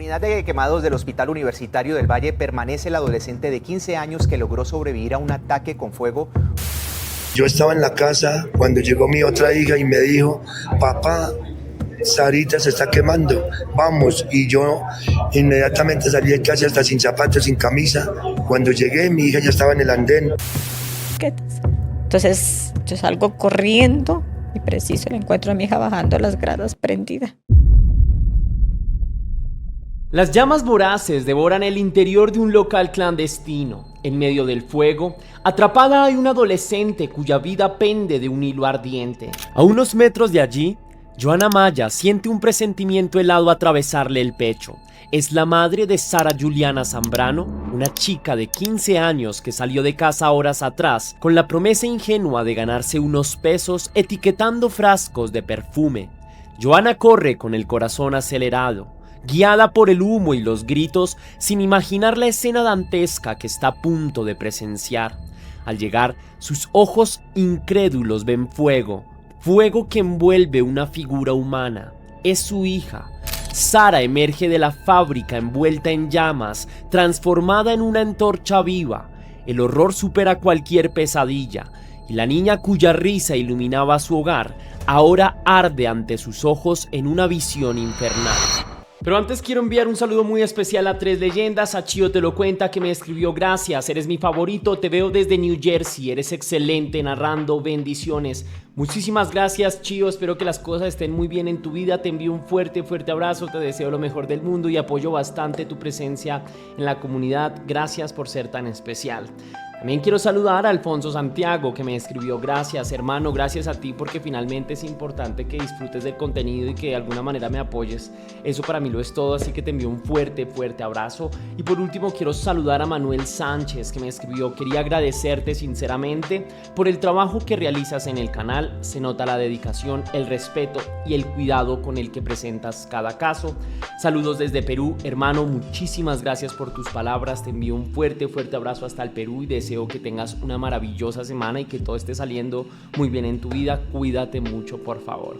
Unidad de quemados del Hospital Universitario del Valle permanece el adolescente de 15 años que logró sobrevivir a un ataque con fuego. Yo estaba en la casa cuando llegó mi otra hija y me dijo, papá, Sarita se está quemando, vamos. Y yo inmediatamente salí de casa hasta sin zapatos, sin camisa. Cuando llegué, mi hija ya estaba en el andén. Entonces yo salgo corriendo y preciso le encuentro a mi hija bajando las gradas prendida. Las llamas voraces devoran el interior de un local clandestino. En medio del fuego, atrapada hay una adolescente cuya vida pende de un hilo ardiente. A unos metros de allí, Joana Maya siente un presentimiento helado atravesarle el pecho. Es la madre de Sara Juliana Zambrano, una chica de 15 años que salió de casa horas atrás con la promesa ingenua de ganarse unos pesos etiquetando frascos de perfume. Joana corre con el corazón acelerado, guiada por el humo y los gritos, sin imaginar la escena dantesca que está a punto de presenciar. Al llegar, sus ojos incrédulos ven fuego, fuego que envuelve una figura humana. Es su hija. Sara emerge de la fábrica envuelta en llamas, transformada en una antorcha viva. El horror supera cualquier pesadilla, y la niña cuya risa iluminaba su hogar, ahora arde ante sus ojos en una visión infernal. Pero antes quiero enviar un saludo muy especial a 3 leyendas, a Chío Te Lo Cuenta que me escribió: gracias, eres mi favorito, te veo desde New Jersey, eres excelente narrando, bendiciones. Muchísimas gracias, Chío, espero que las cosas estén muy bien en tu vida, te envío un fuerte abrazo, te deseo lo mejor del mundo y apoyo bastante tu presencia en la comunidad, gracias por ser tan especial. También quiero saludar a Alfonso Santiago que me escribió: gracias hermano, gracias a ti porque finalmente es importante que disfrutes del contenido y que de alguna manera me apoyes. Eso para mí lo es todo, así que te envío un fuerte abrazo. Y por último quiero saludar a Manuel Sánchez que me escribió: quería agradecerte sinceramente por el trabajo que realizas en el canal, se nota la dedicación, el respeto y el cuidado con el que presentas cada caso. Saludos desde Perú, hermano, muchísimas gracias por tus palabras, te envío un fuerte abrazo hasta el Perú y deseo que tengas una maravillosa semana y que todo esté saliendo muy bien en tu vida. Cuídate mucho, por favor.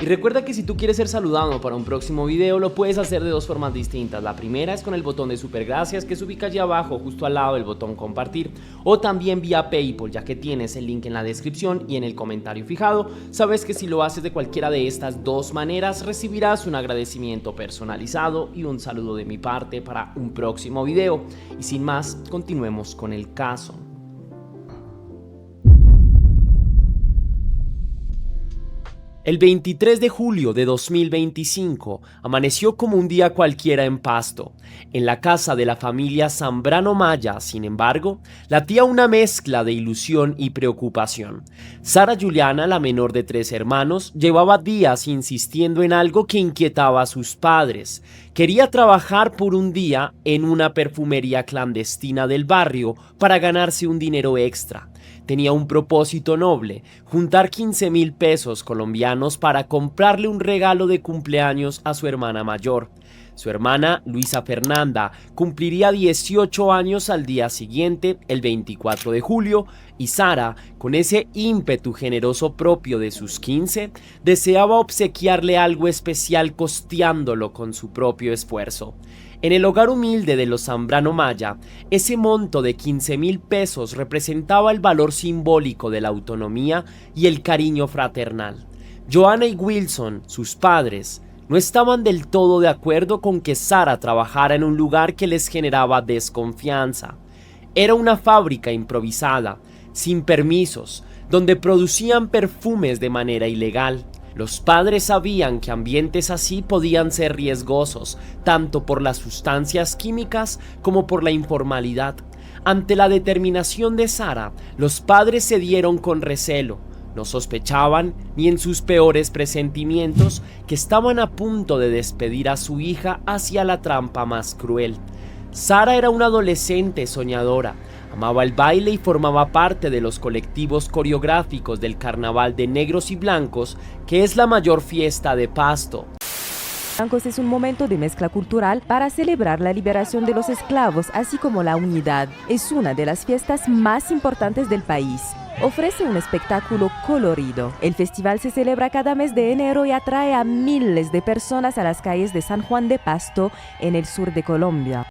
Y recuerda que si tú quieres ser saludado para un próximo video, lo puedes hacer de dos formas distintas. La primera es con el botón de super gracias que se ubica allí abajo, justo al lado del botón compartir, o también vía PayPal, ya que tienes el link en la descripción y en el comentario fijado. Sabes que si lo haces de cualquiera de estas dos maneras, recibirás un agradecimiento personalizado y un saludo de mi parte para un próximo video. Y sin más, continuemos con el caso. El 23 de julio de 2025 amaneció como un día cualquiera en Pasto. En la casa de la familia Zambrano Maya, sin embargo, latía una mezcla de ilusión y preocupación. Sara Juliana, la menor de 3 hermanos, llevaba días insistiendo en algo que inquietaba a sus padres. Quería trabajar por un día en una perfumería clandestina del barrio para ganarse un dinero extra. Tenía un propósito noble: juntar 15,000 pesos colombianos para comprarle un regalo de cumpleaños a su hermana mayor. Su hermana, Luisa Fernanda, cumpliría 18 años al día siguiente, el 24 de julio, y Sara, con ese ímpetu generoso propio de sus 15, deseaba obsequiarle algo especial costeándolo con su propio esfuerzo. En el hogar humilde de los Zambrano Maya, ese monto de 15,000 pesos representaba el valor simbólico de la autonomía y el cariño fraternal. Joana y Wilson, sus padres, no estaban del todo de acuerdo con que Sara trabajara en un lugar que les generaba desconfianza. Era una fábrica improvisada, sin permisos, donde producían perfumes de manera ilegal. Los padres sabían que ambientes así podían ser riesgosos, tanto por las sustancias químicas como por la informalidad. Ante la determinación de Sara, los padres cedieron con recelo. No sospechaban, ni en sus peores presentimientos, que estaban a punto de despedir a su hija hacia la trampa más cruel. Sara era una adolescente soñadora. Amaba el baile y formaba parte de los colectivos coreográficos del Carnaval de Negros y Blancos, que es la mayor fiesta de Pasto. Blancos es un momento de mezcla cultural para celebrar la liberación de los esclavos, así como la unidad. Es una de las fiestas más importantes del país. Ofrece un espectáculo colorido. El festival se celebra cada mes de enero y atrae a miles de personas a las calles de San Juan de Pasto, en el sur de Colombia.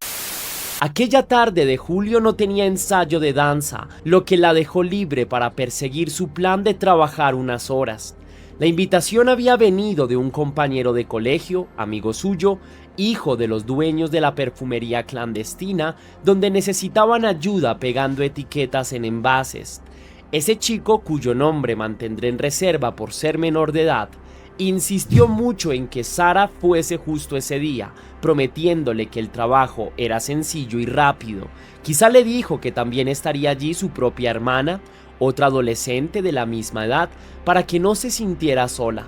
Aquella tarde de julio no tenía ensayo de danza, lo que la dejó libre para perseguir su plan de trabajar unas horas. La invitación había venido de un compañero de colegio, amigo suyo, hijo de los dueños de la perfumería clandestina, donde necesitaban ayuda pegando etiquetas en envases. Ese chico, cuyo nombre mantendré en reserva por ser menor de edad, insistió mucho en que Sara fuese justo ese día, prometiéndole que el trabajo era sencillo y rápido. Quizá le dijo que también estaría allí su propia hermana, otra adolescente de la misma edad, para que no se sintiera sola.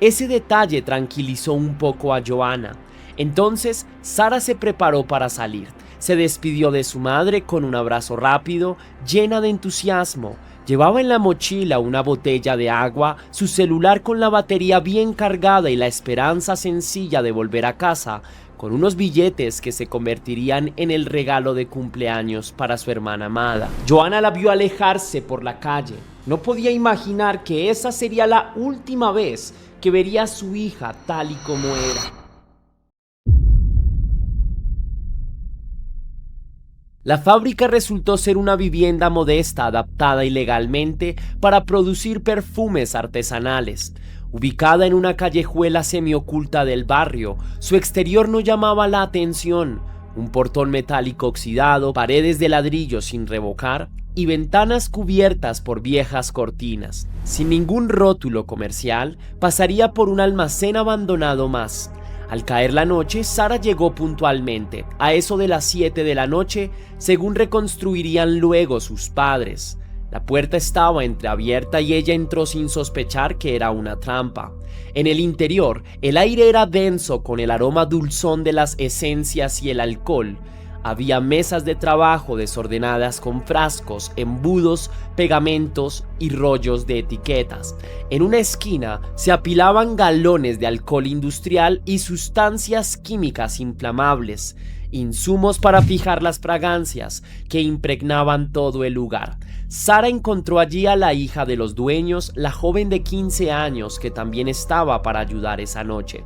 Ese detalle tranquilizó un poco a Johanna. Entonces, Sara se preparó para salir. Se despidió de su madre con un abrazo rápido, llena de entusiasmo. Llevaba en la mochila una botella de agua, su celular con la batería bien cargada y la esperanza sencilla de volver a casa, con unos billetes que se convertirían en el regalo de cumpleaños para su hermana amada. Johanna la vio alejarse por la calle. No podía imaginar que esa sería la última vez que vería a su hija tal y como era. La fábrica resultó ser una vivienda modesta adaptada ilegalmente para producir perfumes artesanales. Ubicada en una callejuela semioculta del barrio, su exterior no llamaba la atención. Un portón metálico oxidado, paredes de ladrillo sin revocar y ventanas cubiertas por viejas cortinas. Sin ningún rótulo comercial, pasaría por un almacén abandonado más. Al caer la noche, Sara llegó puntualmente, a eso de las 7 de la noche, según reconstruirían luego sus padres. La puerta estaba entreabierta y ella entró sin sospechar que era una trampa. En el interior, el aire era denso con el aroma dulzón de las esencias y el alcohol. Había mesas de trabajo desordenadas con frascos, embudos, pegamentos y rollos de etiquetas. En una esquina se apilaban galones de alcohol industrial y sustancias químicas inflamables, insumos para fijar las fragancias que impregnaban todo el lugar. Sara encontró allí a la hija de los dueños, la joven de 15 años que también estaba para ayudar esa noche.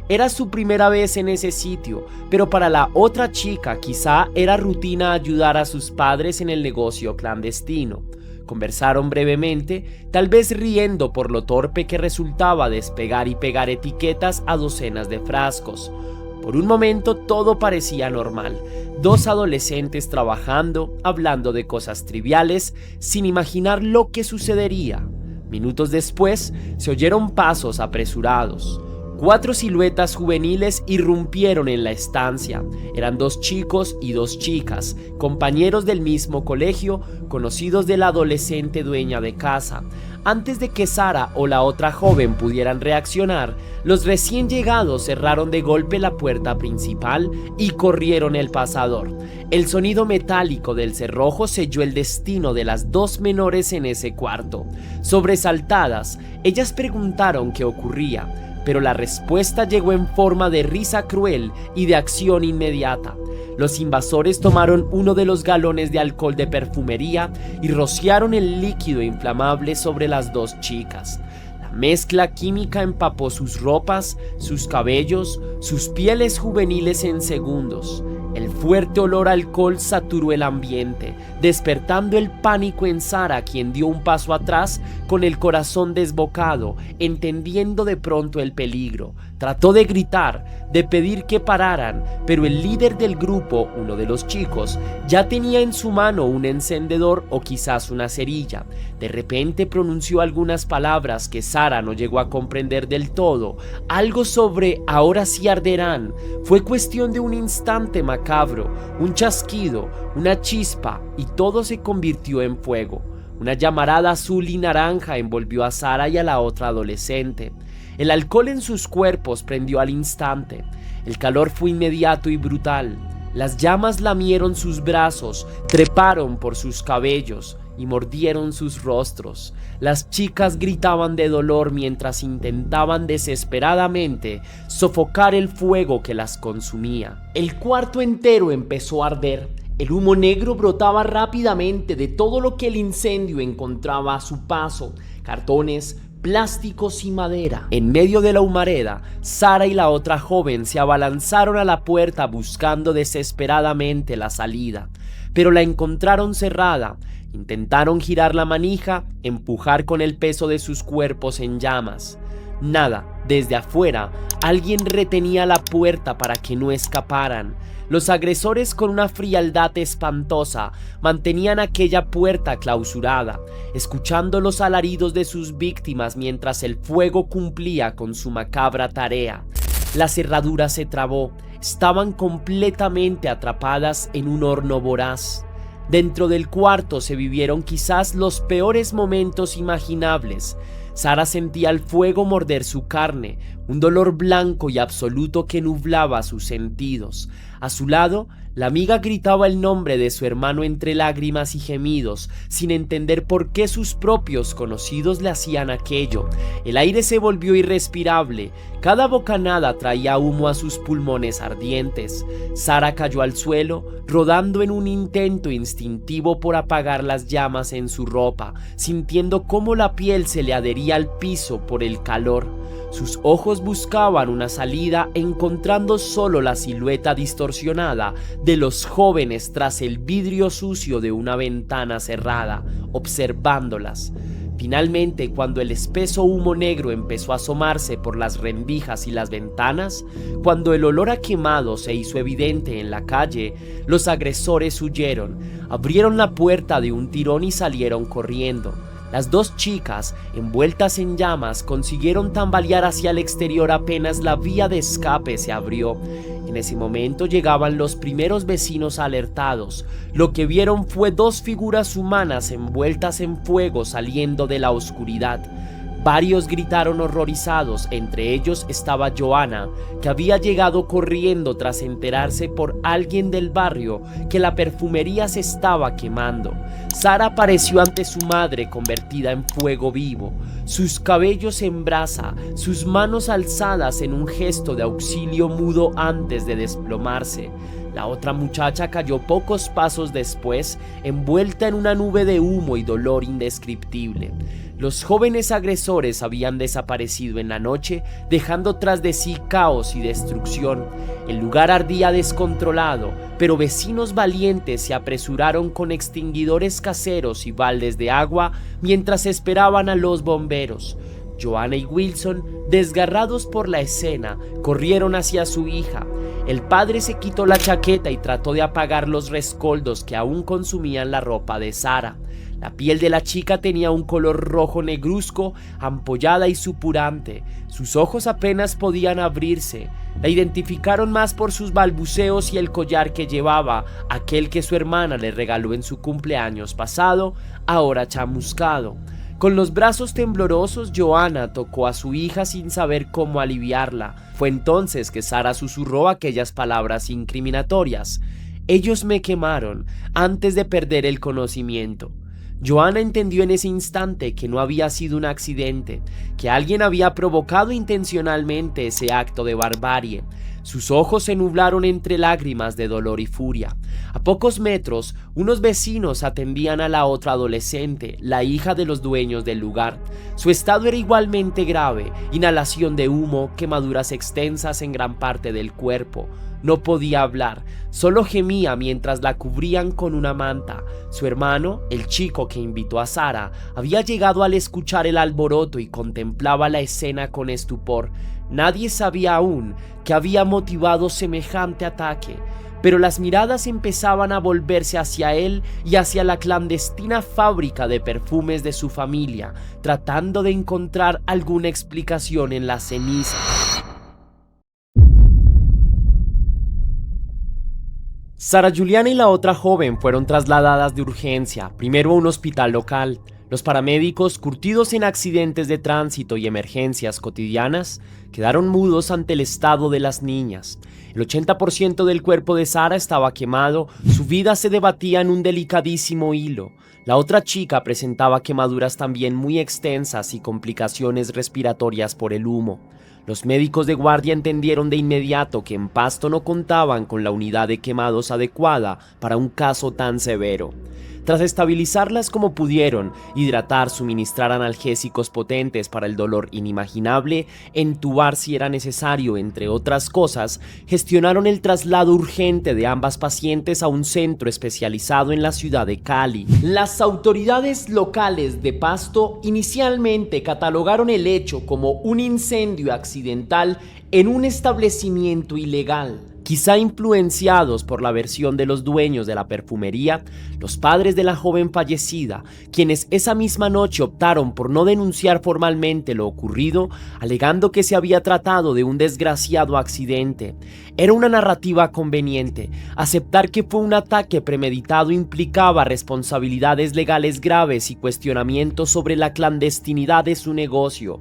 Era su primera vez en ese sitio, pero para la otra chica quizá era rutina ayudar a sus padres en el negocio clandestino. Conversaron brevemente, tal vez riendo por lo torpe que resultaba despegar y pegar etiquetas a docenas de frascos. Por un momento todo parecía normal. Dos adolescentes trabajando, hablando de cosas triviales, sin imaginar lo que sucedería. Minutos después, se oyeron pasos apresurados. 4 siluetas juveniles irrumpieron en la estancia. Eran 2 chicos y 2 chicas, compañeros del mismo colegio, conocidos de la adolescente dueña de casa. Antes de que Sara o la otra joven pudieran reaccionar, los recién llegados cerraron de golpe la puerta principal y corrieron el pasador. El sonido metálico del cerrojo selló el destino de las 2 menores en ese cuarto. Sobresaltadas, ellas preguntaron qué ocurría, pero la respuesta llegó en forma de risa cruel y de acción inmediata. Los invasores tomaron uno de los galones de alcohol de perfumería y rociaron el líquido inflamable sobre las 2 chicas. La mezcla química empapó sus ropas, sus cabellos, sus pieles juveniles en segundos. El fuerte olor a alcohol saturó el ambiente, despertando el pánico en Sara, quien dio un paso atrás con el corazón desbocado, entendiendo de pronto el peligro. Trató de gritar, de pedir que pararan, pero el líder del grupo, uno de los chicos, ya tenía en su mano un encendedor o quizás una cerilla. De repente pronunció algunas palabras que Sara no llegó a comprender del todo, algo sobre "ahora sí arderán". Fue cuestión de un instante macabro, un chasquido, una chispa y todo se convirtió en fuego. Una llamarada azul y naranja envolvió a Sara y a la otra adolescente. El alcohol en sus cuerpos prendió al instante. El calor fue inmediato y brutal. Las llamas lamieron sus brazos, treparon por sus cabellos y mordieron sus rostros. Las chicas gritaban de dolor mientras intentaban desesperadamente sofocar el fuego que las consumía. El cuarto entero empezó a arder. El humo negro brotaba rápidamente de todo lo que el incendio encontraba a su paso: cartones, plásticos y madera. En medio de la humareda, Sara y la otra joven se abalanzaron a la puerta buscando desesperadamente la salida, pero la encontraron cerrada. Intentaron girar la manija, empujar con el peso de sus cuerpos en llamas. Nada, desde afuera, alguien retenía la puerta para que no escaparan. Los agresores, con una frialdad espantosa, mantenían aquella puerta clausurada, escuchando los alaridos de sus víctimas mientras el fuego cumplía con su macabra tarea. La cerradura se trabó. Estaban completamente atrapadas en un horno voraz. Dentro del cuarto se vivieron quizás los peores momentos imaginables. Sara sentía el fuego morder su carne, un dolor blanco y absoluto que nublaba sus sentidos. A su lado, la amiga gritaba el nombre de su hermano entre lágrimas y gemidos, sin entender por qué sus propios conocidos le hacían aquello. El aire se volvió irrespirable. Cada bocanada traía humo a sus pulmones ardientes. Sara cayó al suelo, rodando en un intento instintivo por apagar las llamas en su ropa, sintiendo cómo la piel se le adhería al piso por el calor. Sus ojos buscaban una salida, encontrando solo la silueta distorsionada de los jóvenes tras el vidrio sucio de una ventana cerrada, observándolas. Finalmente, cuando el espeso humo negro empezó a asomarse por las rendijas y las ventanas, cuando el olor a quemado se hizo evidente en la calle, los agresores huyeron, abrieron la puerta de un tirón y salieron corriendo. Las dos chicas, envueltas en llamas, consiguieron tambalear hacia el exterior apenas la vía de escape se abrió. En ese momento llegaban los primeros vecinos alertados. Lo que vieron fue dos figuras humanas envueltas en fuego saliendo de la oscuridad. Varios gritaron horrorizados, entre ellos estaba Johanna, que había llegado corriendo tras enterarse por alguien del barrio que la perfumería se estaba quemando. Sara apareció ante su madre convertida en fuego vivo, sus cabellos en brasa, sus manos alzadas en un gesto de auxilio mudo antes de desplomarse. La otra muchacha cayó pocos pasos después, envuelta en una nube de humo y dolor indescriptible. Los jóvenes agresores habían desaparecido en la noche, dejando tras de sí caos y destrucción. El lugar ardía descontrolado, pero vecinos valientes se apresuraron con extinguidores caseros y baldes de agua mientras esperaban a los bomberos. Johanna y Wilson, desgarrados por la escena, corrieron hacia su hija. El padre se quitó la chaqueta y trató de apagar los rescoldos que aún consumían la ropa de Sara. La piel de la chica tenía un color rojo negruzco, ampollada y supurante. Sus ojos apenas podían abrirse. La identificaron más por sus balbuceos y el collar que llevaba, aquel que su hermana le regaló en su cumpleaños pasado, ahora chamuscado. Con los brazos temblorosos, Johanna tocó a su hija sin saber cómo aliviarla. Fue entonces que Sara susurró aquellas palabras incriminatorias: "Ellos me quemaron antes de perder el conocimiento". Johanna entendió en ese instante que no había sido un accidente, que alguien había provocado intencionalmente ese acto de barbarie. Sus ojos se nublaron entre lágrimas de dolor y furia. A pocos metros, unos vecinos atendían a la otra adolescente, la hija de los dueños del lugar. Su estado era igualmente grave: inhalación de humo, quemaduras extensas en gran parte del cuerpo. No podía hablar, solo gemía mientras la cubrían con una manta. Su hermano, el chico que invitó a Sara, había llegado al escuchar el alboroto y contemplaba la escena con estupor. Nadie sabía aún qué había motivado semejante ataque, pero las miradas empezaban a volverse hacia él y hacia la clandestina fábrica de perfumes de su familia, tratando de encontrar alguna explicación en las cenizas. Sara Juliana y la otra joven fueron trasladadas de urgencia, primero a un hospital local, Los paramédicos, curtidos en accidentes de tránsito y emergencias cotidianas, quedaron mudos ante el estado de las niñas. El 80% del cuerpo de Sara estaba quemado, su vida se debatía en un delicadísimo hilo. La otra chica presentaba quemaduras también muy extensas y complicaciones respiratorias por el humo. Los médicos de guardia entendieron de inmediato que en Pasto no contaban con la unidad de quemados adecuada para un caso tan severo. Tras estabilizarlas como pudieron, hidratar, suministrar analgésicos potentes para el dolor inimaginable, entubar si era necesario, entre otras cosas, gestionaron el traslado urgente de ambas pacientes a un centro especializado en la ciudad de Cali. Las autoridades locales de Pasto inicialmente catalogaron el hecho como un incendio accidental en un establecimiento ilegal. Quizá influenciados por la versión de los dueños de la perfumería, los padres de la joven fallecida, quienes esa misma noche optaron por no denunciar formalmente lo ocurrido, alegando que se había tratado de un desgraciado accidente. Era una narrativa conveniente. Aceptar que fue un ataque premeditado implicaba responsabilidades legales graves y cuestionamientos sobre la clandestinidad de su negocio.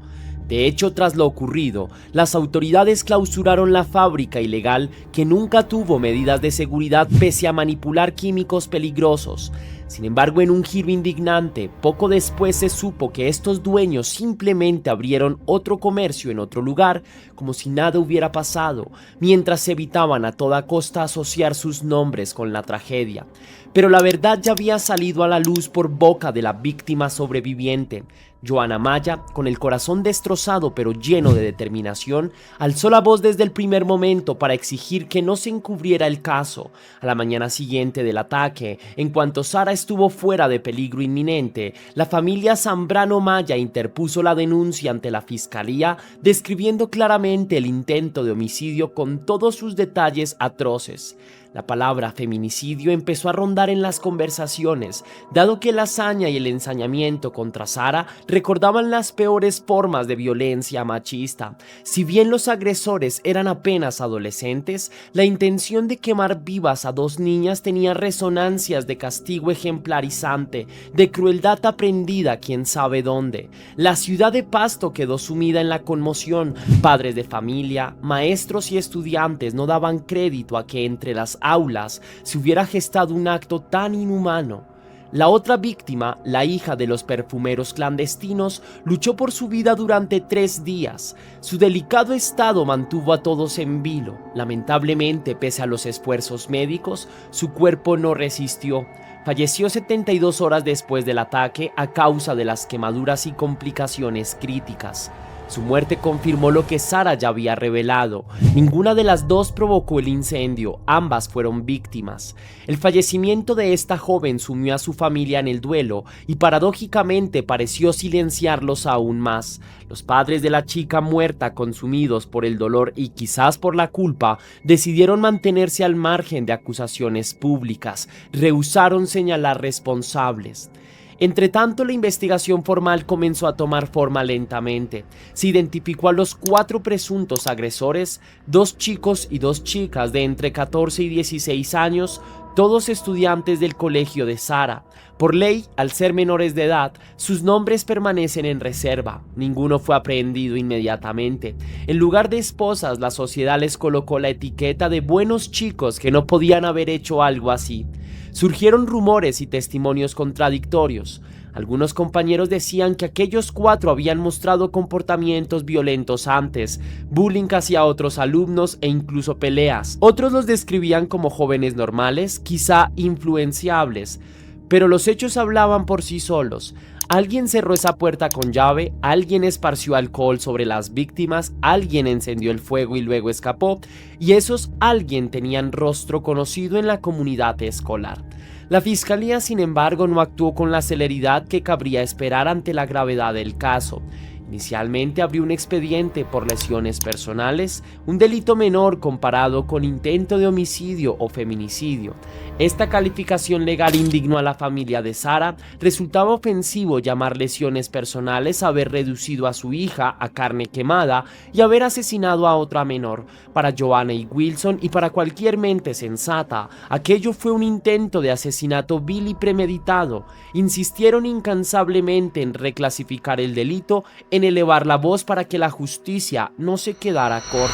De hecho, tras lo ocurrido, las autoridades clausuraron la fábrica ilegal que nunca tuvo medidas de seguridad pese a manipular químicos peligrosos. Sin embargo, en un giro indignante, poco después se supo que estos dueños simplemente abrieron otro comercio en otro lugar, como si nada hubiera pasado, mientras evitaban a toda costa asociar sus nombres con la tragedia. Pero la verdad ya había salido a la luz por boca de la víctima sobreviviente. Joana Maya, con el corazón destrozado pero lleno de determinación, alzó la voz desde el primer momento para exigir que no se encubriera el caso. A la mañana siguiente del ataque, en cuanto Sara estuvo fuera de peligro inminente, la familia Zambrano Maya interpuso la denuncia ante la fiscalía, describiendo claramente el intento de homicidio con todos sus detalles atroces. La palabra feminicidio empezó a rondar en las conversaciones, dado que la hazaña y el ensañamiento contra Sara recordaban las peores formas de violencia machista. Si bien los agresores eran apenas adolescentes, la intención de quemar vivas a dos niñas tenía resonancias de castigo ejemplarizante, de crueldad aprendida quién sabe dónde. La ciudad de Pasto quedó sumida en la conmoción. Padres de familia, maestros y estudiantes no daban crédito a que entre las aulas se hubiera gestado un acto tan inhumano. La otra víctima, la hija de los perfumeros clandestinos, luchó por su vida durante 3 días. Su delicado estado mantuvo a todos en vilo. Lamentablemente, pese a los esfuerzos médicos, su cuerpo no resistió. Falleció 72 horas después del ataque a causa de las quemaduras y complicaciones críticas. Su muerte confirmó lo que Sara ya había revelado. Ninguna de las dos provocó el incendio, ambas fueron víctimas. El fallecimiento de esta joven sumió a su familia en el duelo y paradójicamente pareció silenciarlos aún más. Los padres de la chica muerta, consumidos por el dolor y quizás por la culpa, decidieron mantenerse al margen de acusaciones públicas, rehusaron señalar responsables. Entretanto, la investigación formal comenzó a tomar forma lentamente. Se identificó a los 4 presuntos agresores, 2 chicos y 2 chicas de entre 14 y 16 años, todos estudiantes del colegio de Sara. Por ley, al ser menores de edad, sus nombres permanecen en reserva. Ninguno fue aprehendido inmediatamente. En lugar de esposas, la sociedad les colocó la etiqueta de buenos chicos que no podían haber hecho algo así. Surgieron rumores y testimonios contradictorios. Algunos compañeros decían que aquellos 4 habían mostrado comportamientos violentos antes, bullying hacia otros alumnos e incluso peleas. Otros los describían como jóvenes normales, quizá influenciables, pero los hechos hablaban por sí solos. Alguien cerró esa puerta con llave, alguien esparció alcohol sobre las víctimas, alguien encendió el fuego y luego escapó, y esos alguien tenían rostro conocido en la comunidad escolar. La fiscalía, sin embargo, no actuó con la celeridad que cabría esperar ante la gravedad del caso. Inicialmente abrió un expediente por lesiones personales, un delito menor comparado con intento de homicidio o feminicidio. Esta calificación legal indignó a la familia de Sara. Resultaba ofensivo llamar lesiones personales haber reducido a su hija a carne quemada y haber asesinado a otra menor. Para Joanna y Wilson y para cualquier mente sensata, aquello fue un intento de asesinato vil y premeditado. Insistieron incansablemente en reclasificar el delito, en elevar la voz para que la justicia no se quedara corta.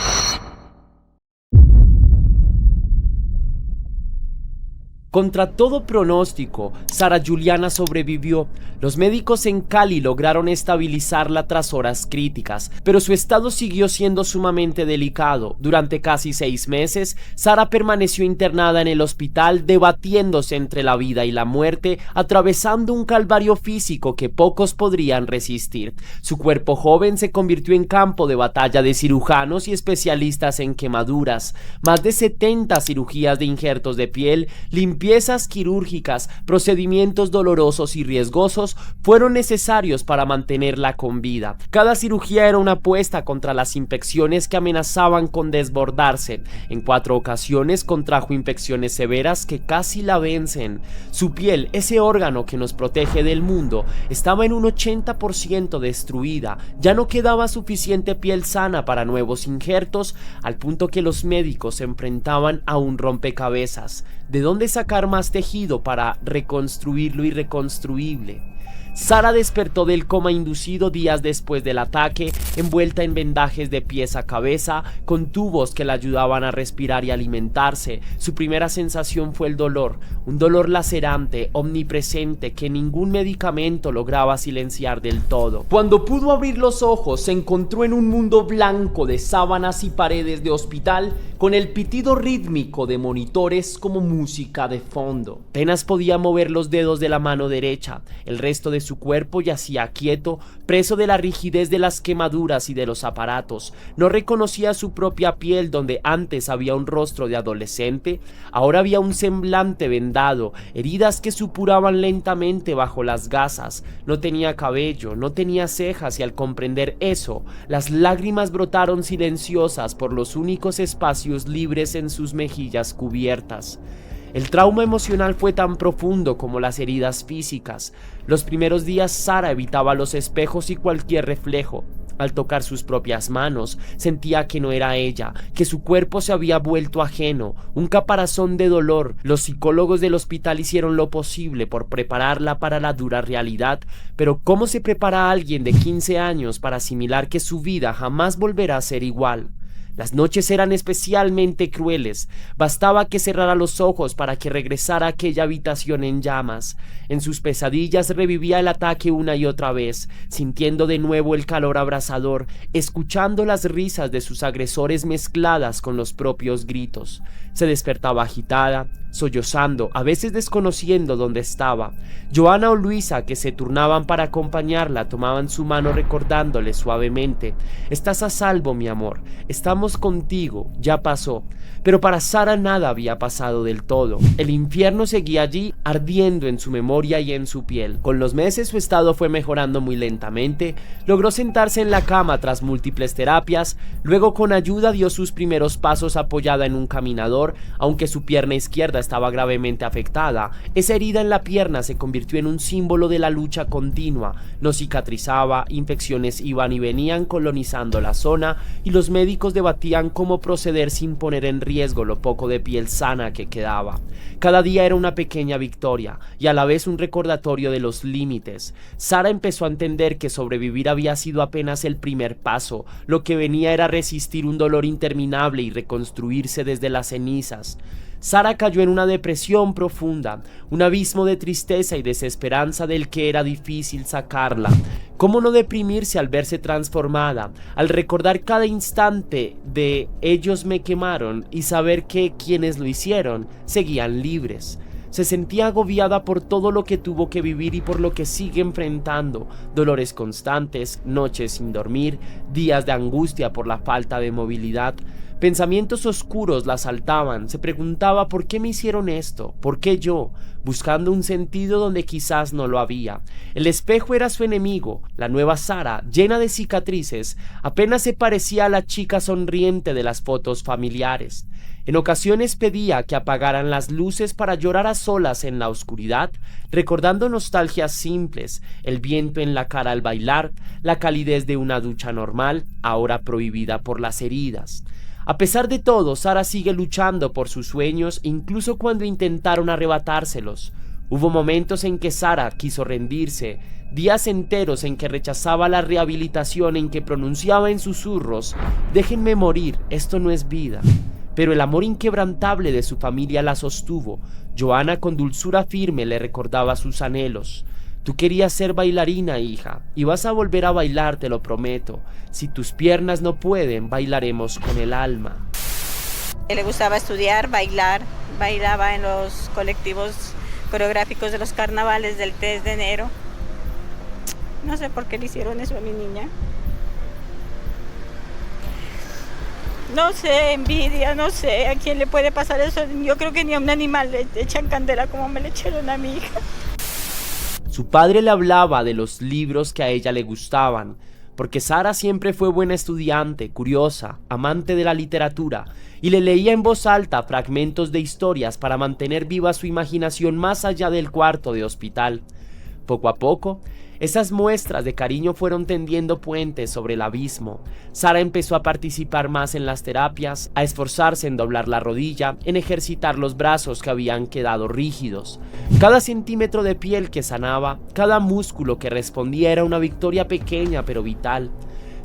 Contra todo pronóstico, Sara Juliana sobrevivió. Los médicos en Cali lograron estabilizarla tras horas críticas, pero su estado siguió siendo sumamente delicado. Durante casi 6 meses, Sara permaneció internada en el hospital, debatiéndose entre la vida y la muerte, atravesando un calvario físico que pocos podrían resistir. Su cuerpo joven se convirtió en campo de batalla de cirujanos y especialistas en quemaduras. Más de 70 cirugías de injertos de piel, limpiezas quirúrgicas, procedimientos dolorosos y riesgosos fueron necesarios para mantenerla con vida. Cada cirugía era una apuesta contra las infecciones que amenazaban con desbordarse. En 4 ocasiones contrajo infecciones severas que casi la vencen. Su piel, ese órgano que nos protege del mundo, estaba en un 80% destruida. Ya no quedaba suficiente piel sana para nuevos injertos, al punto que los médicos se enfrentaban a un rompecabezas. ¿De dónde sacar más tejido para reconstruir lo irreconstruible? Sara despertó del coma inducido días después del ataque, envuelta en vendajes de pies a cabeza, con tubos que la ayudaban a respirar y alimentarse. Su primera sensación fue el dolor, un dolor lacerante, omnipresente, que ningún medicamento lograba silenciar del todo. Cuando pudo abrir los ojos, se encontró en un mundo blanco de sábanas y paredes de hospital, con el pitido rítmico de monitores como música de fondo. Apenas podía mover los dedos de la mano derecha. El resto de su cuerpo yacía quieto, preso de la rigidez de las quemaduras y de los aparatos. No reconocía su propia piel. Donde antes había un rostro de adolescente, ahora había un semblante vendado, heridas que supuraban lentamente bajo las gasas. No tenía cabello, no tenía cejas, y al comprender eso, las lágrimas brotaron silenciosas por los únicos espacios libres en sus mejillas cubiertas. El trauma emocional fue tan profundo como las heridas físicas. Los primeros días Sara evitaba los espejos y cualquier reflejo. Al tocar sus propias manos, sentía que no era ella, que su cuerpo se había vuelto ajeno, un caparazón de dolor. Los psicólogos del hospital hicieron lo posible por prepararla para la dura realidad, pero ¿cómo se prepara a alguien de 15 años para asimilar que su vida jamás volverá a ser igual? Las noches eran especialmente crueles. Bastaba que cerrara los ojos para que regresara a aquella habitación en llamas. En sus pesadillas revivía el ataque una y otra vez, sintiendo de nuevo el calor abrasador, escuchando las risas de sus agresores mezcladas con los propios gritos. Se despertaba agitada, sollozando, a veces desconociendo dónde estaba. Joanna o Luisa, que se turnaban para acompañarla, tomaban su mano recordándole suavemente: «Estás a salvo, mi amor, estamos contigo, ya pasó». Pero para Sara nada había pasado del todo. El infierno seguía allí, ardiendo en su memoria y en su piel. Con los meses su estado fue mejorando muy lentamente. Logró sentarse en la cama tras múltiples terapias. Luego, con ayuda, dio sus primeros pasos apoyada en un caminador. Aunque su pierna izquierda estaba gravemente afectada, esa herida en la pierna se convirtió en un símbolo de la lucha continua. No cicatrizaba, infecciones iban y venían colonizando la zona, y los médicos debatían cómo proceder sin poner en riesgo lo poco de piel sana que quedaba. Cada día era una pequeña victoria y a la vez un recordatorio de los límites. Sara empezó a entender que sobrevivir había sido apenas el primer paso. Lo que venía era resistir un dolor interminable y reconstruirse desde las cenizas. Sara cayó en una depresión profunda, un abismo de tristeza y desesperanza del que era difícil sacarla. ¿Cómo no deprimirse al verse transformada, al recordar cada instante de ellos me quemaron y saber que quienes lo hicieron seguían libres? Se sentía agobiada por todo lo que tuvo que vivir y por lo que sigue enfrentando: dolores constantes, noches sin dormir, días de angustia por la falta de movilidad. Pensamientos oscuros la asaltaban, se preguntaba ¿por qué me hicieron esto? ¿Por qué yo? Buscando un sentido donde quizás no lo había. El espejo era su enemigo. La nueva Sara, llena de cicatrices, apenas se parecía a la chica sonriente de las fotos familiares. En ocasiones pedía que apagaran las luces para llorar a solas en la oscuridad, recordando nostalgias simples, el viento en la cara al bailar, la calidez de una ducha normal, ahora prohibida por las heridas. A pesar de todo, Sara sigue luchando por sus sueños, incluso cuando intentaron arrebatárselos. Hubo momentos en que Sara quiso rendirse, días enteros en que rechazaba la rehabilitación, en que pronunciaba en susurros: «Déjenme morir, esto no es vida». Pero el amor inquebrantable de su familia la sostuvo. Joana con dulzura firme le recordaba sus anhelos. «Tú querías ser bailarina, hija, y vas a volver a bailar, te lo prometo. Si tus piernas no pueden, bailaremos con el alma». Le gustaba estudiar, bailar, bailaba en los colectivos coreográficos de los carnavales del 3 de enero. No sé por qué le hicieron eso a mi niña. No sé, envidia, no sé a quién le puede pasar eso. Yo creo que ni a un animal le echan candela como me le echaron a mi hija. Su padre le hablaba de los libros que a ella le gustaban, porque Sara siempre fue buena estudiante, curiosa, amante de la literatura, y le leía en voz alta fragmentos de historias para mantener viva su imaginación más allá del cuarto de hospital. Poco a poco, esas muestras de cariño fueron tendiendo puentes sobre el abismo. Sara empezó a participar más en las terapias, a esforzarse en doblar la rodilla, en ejercitar los brazos que habían quedado rígidos. Cada centímetro de piel que sanaba, cada músculo que respondía era una victoria pequeña pero vital.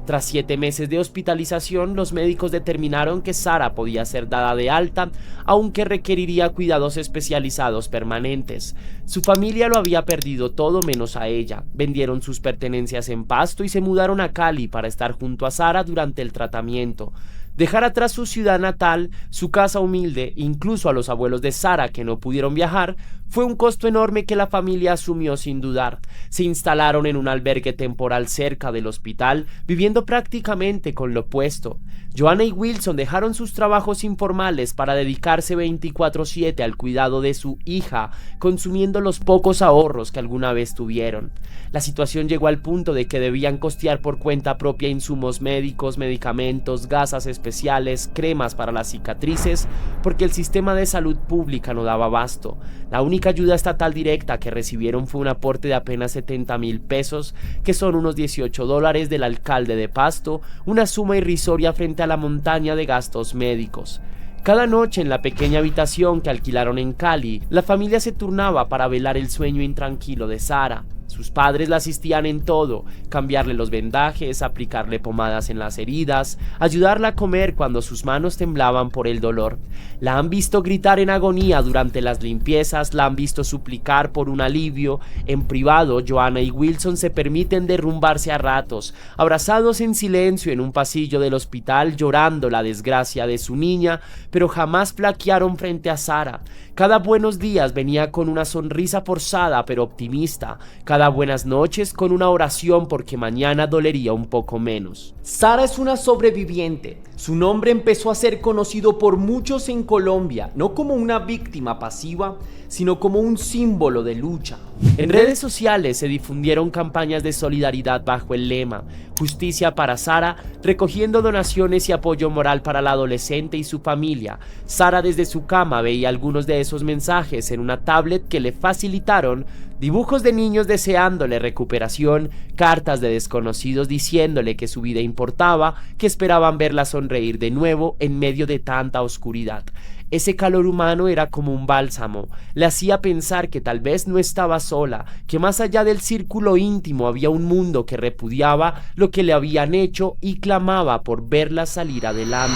Tras 7 meses de hospitalización, los médicos determinaron que Sara podía ser dada de alta, aunque requeriría cuidados especializados permanentes. Su familia lo había perdido todo menos a ella. Vendieron sus pertenencias en Pasto y se mudaron a Cali para estar junto a Sara durante el tratamiento. Dejar atrás su ciudad natal, su casa humilde, incluso a los abuelos de Sara que no pudieron viajar, fue un costo enorme que la familia asumió sin dudar. Se instalaron en un albergue temporal cerca del hospital, viviendo prácticamente con lo opuesto. Joana y Wilson dejaron sus trabajos informales para dedicarse 24/7 al cuidado de su hija, consumiendo los pocos ahorros que alguna vez tuvieron. La situación llegó al punto de que debían costear por cuenta propia insumos médicos, medicamentos, gasas especiales, cremas para las cicatrices, porque el sistema de salud pública no daba abasto. La única ayuda estatal directa que recibieron fue un aporte de apenas 70,000 pesos, que son unos $18 del alcalde de Pasto, una suma irrisoria frente a la montaña de gastos médicos. Cada noche en la pequeña habitación que alquilaron en Cali, la familia se turnaba para velar el sueño intranquilo de Sara. Sus padres la asistían en todo: cambiarle los vendajes, aplicarle pomadas en las heridas, ayudarla a comer cuando sus manos temblaban por el dolor. La han visto gritar en agonía durante las limpiezas, la han visto suplicar por un alivio. En privado, Joana y Wilson se permiten derrumbarse a ratos, abrazados en silencio en un pasillo del hospital, llorando la desgracia de su niña, pero jamás flaquearon frente a Sara. Cada buenos días venía con una sonrisa forzada pero optimista. Cada buenas noches con una oración porque mañana dolería un poco menos. Sara es una sobreviviente. Su nombre empezó a ser conocido por muchos en Colombia, no como una víctima pasiva, sino como un símbolo de lucha. En redes sociales se difundieron campañas de solidaridad bajo el lema Justicia para Sara, recogiendo donaciones y apoyo moral para la adolescente y su familia. Sara desde su cama veía algunos de esos mensajes en una tablet que le facilitaron: dibujos de niños deseándole recuperación, cartas de desconocidos diciéndole que su vida importaba, que esperaban verla sonreír de nuevo en medio de tanta oscuridad. Ese calor humano era como un bálsamo, le hacía pensar que tal vez no estaba sola, que más allá del círculo íntimo había un mundo que repudiaba lo que le habían hecho y clamaba por verla salir adelante.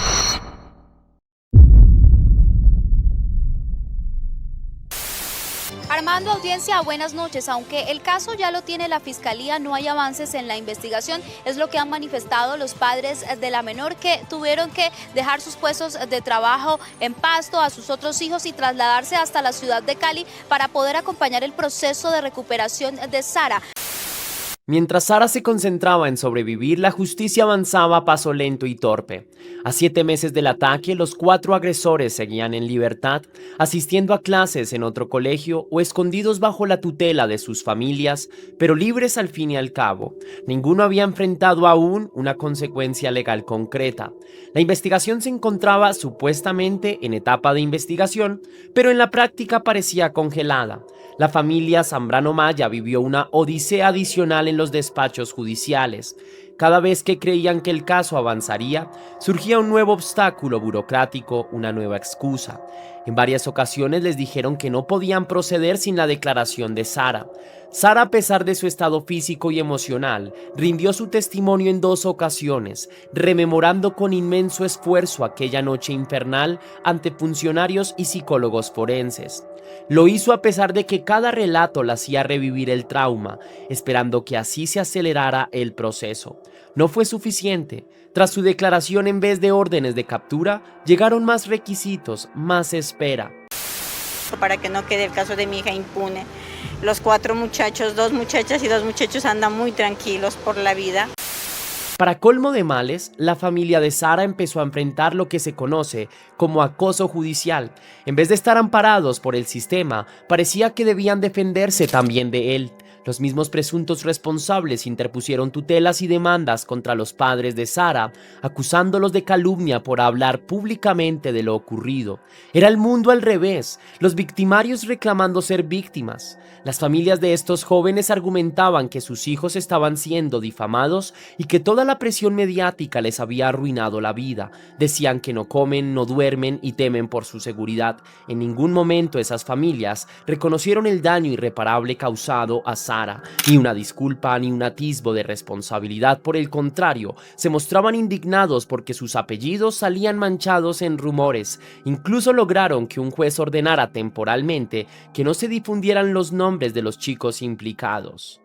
Armando, audiencia, buenas noches. Aunque el caso ya lo tiene la Fiscalía, no hay avances en la investigación. Es lo que han manifestado los padres de la menor, que tuvieron que dejar sus puestos de trabajo en Pasto, a sus otros hijos, y trasladarse hasta la ciudad de Cali para poder acompañar el proceso de recuperación de Sara. Mientras Sara se concentraba en sobrevivir, la justicia avanzaba a paso lento y torpe. A 7 meses del ataque, los 4 agresores seguían en libertad, asistiendo a clases en otro colegio o escondidos bajo la tutela de sus familias, pero libres al fin y al cabo. Ninguno había enfrentado aún una consecuencia legal concreta. La investigación se encontraba supuestamente en etapa de investigación, pero en la práctica parecía congelada. La familia Zambrano Maya vivió una odisea adicional en los despachos judiciales. Cada vez que creían que el caso avanzaría, surgía un nuevo obstáculo burocrático, una nueva excusa. En varias ocasiones les dijeron que no podían proceder sin la declaración de Sara. Sara, a pesar de su estado físico y emocional, rindió su testimonio en 2 ocasiones, rememorando con inmenso esfuerzo aquella noche infernal ante funcionarios y psicólogos forenses. Lo hizo a pesar de que cada relato la hacía revivir el trauma, esperando que así se acelerara el proceso. No fue suficiente. Tras su declaración, en vez de órdenes de captura, llegaron más requisitos, más espera. Para que no quede el caso de mi hija impune. Los 4 muchachos, 2 muchachas y 2 muchachos andan muy tranquilos por la vida. Para colmo de males, la familia de Sara empezó a enfrentar lo que se conoce como acoso judicial. En vez de estar amparados por el sistema, parecía que debían defenderse también de él. Los mismos presuntos responsables interpusieron tutelas y demandas contra los padres de Sara, acusándolos de calumnia por hablar públicamente de lo ocurrido. Era el mundo al revés, los victimarios reclamando ser víctimas. Las familias de estos jóvenes argumentaban que sus hijos estaban siendo difamados y que toda la presión mediática les había arruinado la vida. Decían que no comen, no duermen y temen por su seguridad. En ningún momento esas familias reconocieron el daño irreparable causado a Sara, ni una disculpa ni un atisbo de responsabilidad. Por el contrario, se mostraban indignados porque sus apellidos salían manchados en rumores. Incluso lograron que un juez ordenara temporalmente que no se difundieran los nombres de los chicos implicados.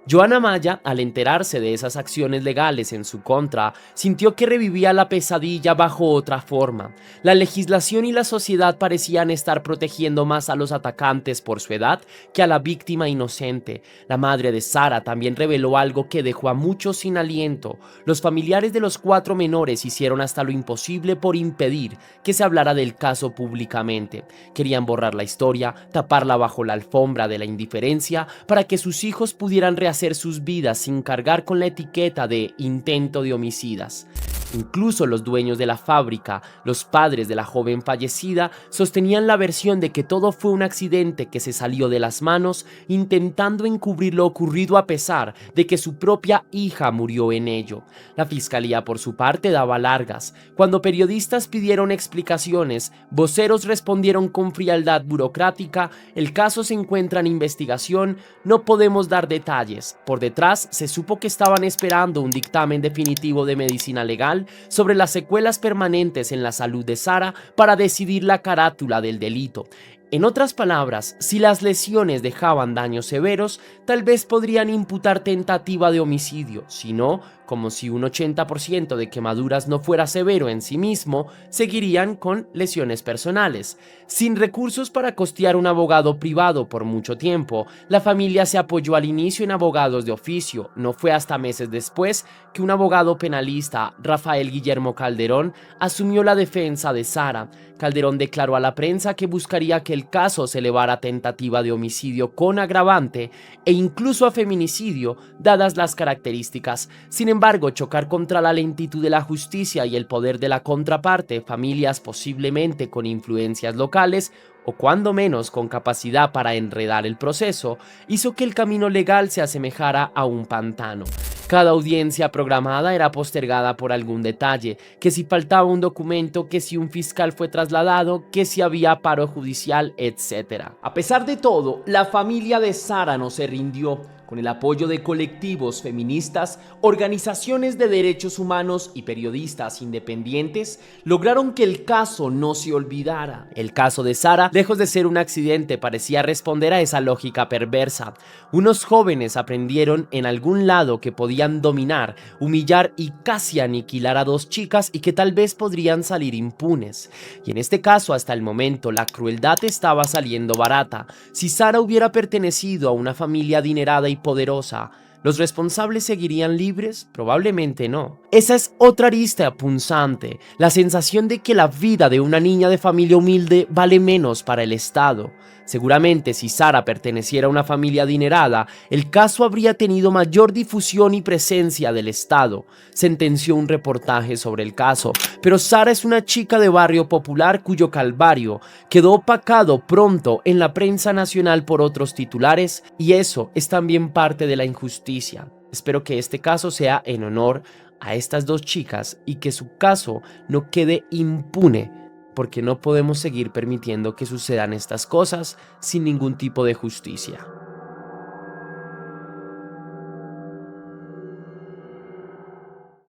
Joana Maya, al enterarse de esas acciones legales en su contra, sintió que revivía la pesadilla bajo otra forma. La legislación y la sociedad parecían estar protegiendo más a los atacantes por su edad que a la víctima inocente. La madre de Sara también reveló algo que dejó a muchos sin aliento. Los familiares de los 4 menores hicieron hasta lo imposible por impedir que se hablara del caso públicamente. Querían borrar la historia, taparla bajo la alfombra de la indiferencia para que sus hijos pudieran rehacer sus vidas sin cargar con la etiqueta de intento de homicidas. Incluso los dueños de la fábrica, los padres de la joven fallecida, sostenían la versión de que todo fue un accidente que se salió de las manos, intentando encubrir lo ocurrido a pesar de que su propia hija murió en ello. La fiscalía, por su parte, daba largas. Cuando periodistas pidieron explicaciones, voceros respondieron con frialdad burocrática: el caso se encuentra en investigación, no podemos dar detalles. Por detrás, se supo que estaban esperando un dictamen definitivo de medicina legal sobre las secuelas permanentes en la salud de Sara para decidir la carátula del delito. En otras palabras, si las lesiones dejaban daños severos, tal vez podrían imputar tentativa de homicidio. Si no, como si un 80% de quemaduras no fuera severo en sí mismo, seguirían con lesiones personales. Sin recursos para costear un abogado privado por mucho tiempo, la familia se apoyó al inicio en abogados de oficio. No fue hasta meses después que un abogado penalista, Rafael Guillermo Calderón, asumió la defensa de Sara. Calderón declaró a la prensa que buscaría que el caso se elevara a tentativa de homicidio con agravante e incluso a feminicidio, dadas las características. Sin embargo, chocar contra la lentitud de la justicia y el poder de la contraparte, familias posiblemente con influencias locales, o cuando menos con capacidad para enredar el proceso, hizo que el camino legal se asemejara a un pantano. Cada audiencia programada era postergada por algún detalle, que si faltaba un documento, que si un fiscal fue trasladado, que si había paro judicial, etc. A pesar de todo, la familia de Sara no se rindió. Con el apoyo de colectivos feministas, organizaciones de derechos humanos y periodistas independientes, lograron que el caso no se olvidara. El caso de Sara, lejos de ser un accidente, parecía responder a esa lógica perversa. Unos jóvenes aprendieron en algún lado que podían dominar, humillar y casi aniquilar a 2 chicas y que tal vez podrían salir impunes. Y en este caso, hasta el momento, la crueldad estaba saliendo barata. Si Sara hubiera pertenecido a una familia adinerada y poderosa, ¿Los responsables seguirían libres? Probablemente no. Esa es otra arista punzante, la sensación de que la vida de una niña de familia humilde vale menos para el Estado. Seguramente si Sara perteneciera a una familia adinerada, el caso habría tenido mayor difusión y presencia del Estado, sentenció un reportaje sobre el caso. Pero Sara es una chica de barrio popular cuyo calvario quedó opacado pronto en la prensa nacional por otros titulares, y eso es también parte de la injusticia. Espero que este caso sea en honor a estas dos chicas y que su caso no quede impune, porque no podemos seguir permitiendo que sucedan estas cosas sin ningún tipo de justicia.